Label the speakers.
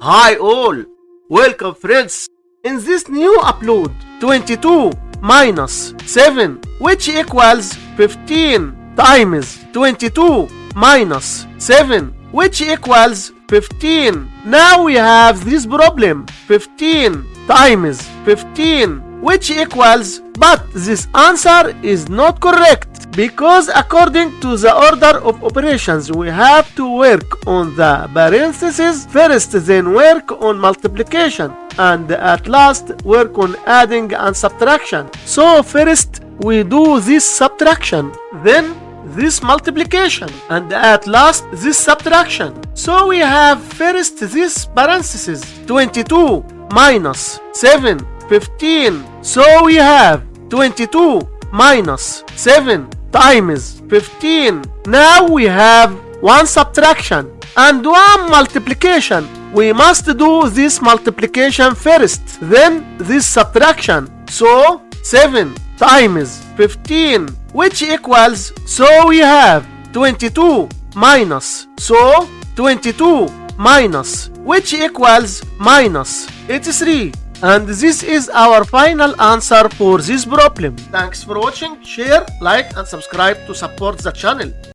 Speaker 1: Hi all, welcome friends. In this new upload, 22 minus 7 which equals 15 times 22 minus 7 which equals 15. Now we have this problem, 15 times 15 which equals, but this answer is not correct because according to the order of operations we have to work on the parentheses first, then work on multiplication, and at last work on adding and subtraction. So first we do this subtraction, then this multiplication, and at last this subtraction. So we have first this parentheses, 22 minus 7, 15. So we have 22 minus 7 times 15. Now we have one subtraction and one multiplication. We must do this multiplication first, then this subtraction. So 7 times 15 which equals, so we have 22 minus, so 22 minus which equals minus 83. And this is our final answer for this problem. Thanks for watching. Share, like and subscribe to support the channel.